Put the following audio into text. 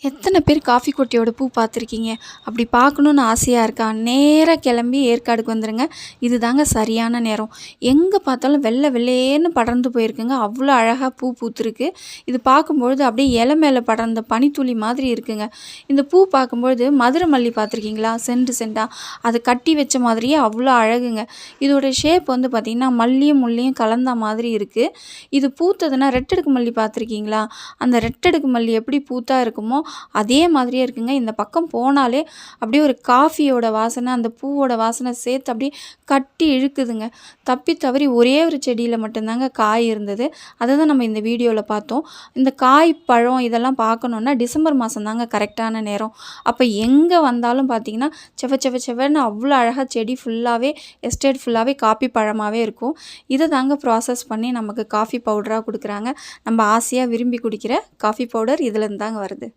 எத்தனை பேர் காஃபி கொட்டையோட பூ பார்த்துருக்கீங்க? அப்படி பார்க்கணுன்னு ஆசையாக இருக்கா? நேரா கிளம்பி ஏற்காடுக்கு வந்துருங்க. இதுதாங்க சரியான நேரம். எங்கே பார்த்தாலும் வெள்ளை வெள்ளேன்னு படர்ந்து போயிருக்குங்க. அவ்வளோ அழகாக பூ பூத்துருக்கு. இது பார்க்கும்பொழுது அப்படியே இலை மேலே படர்ந்த பனித்துளி மாதிரி இருக்குங்க. இந்த பூ பார்க்கும்பொழுது மதுரை மல்லி பார்த்துருக்கீங்களா? செண்டு செண்டா அதை கட்டி வச்ச மாதிரியே அவ்வளோ அழகுங்க. இதோட ஷேப் வந்து பார்த்திங்கன்னா மல்லியும் முள்ளியும் கலந்த மாதிரி இருக்குது. இது பூத்ததுன்னா ரெட்டடுக்கு மல்லி பார்த்துருக்கீங்களா? அந்த ரெட்டடுக்கு மல்லி எப்படி பூத்தா இருக்குமோ அதே மாதிரியே இருக்குங்க. இந்த பக்கம் போனாலே அப்படியே ஒரு காஃபியோட வாசனை, அந்த பூவோட வாசனை சேர்த்து அப்படியே கட்டி இழுக்குதுங்க. தப்பி தவறி ஒரே ஒரு செடியில் மட்டும்தாங்க காய் இருந்தது. அதை தான் நம்ம இந்த வீடியோவில் பார்த்தோம். இந்த காய் பழம் இதெல்லாம் பார்க்கணுன்னா டிசம்பர் மாதம் தாங்க கரெக்டான நேரம். அப்போ எங்கே வந்தாலும் பார்த்திங்கன்னா செவன்னு அவ்வளோ அழகாக செடி ஃபுல்லாகவே எஸ்டேட் ஃபுல்லாகவே காப்பி பழமாகவே இருக்கும். இதை தாங்க ப்ராசஸ் பண்ணி நமக்கு காஃபி பவுடராக கொடுக்குறாங்க. நம்ம ஆசையாக விரும்பி குடிக்கிற காஃபி பவுடர் இதுலேருந்து தாங்க வருது.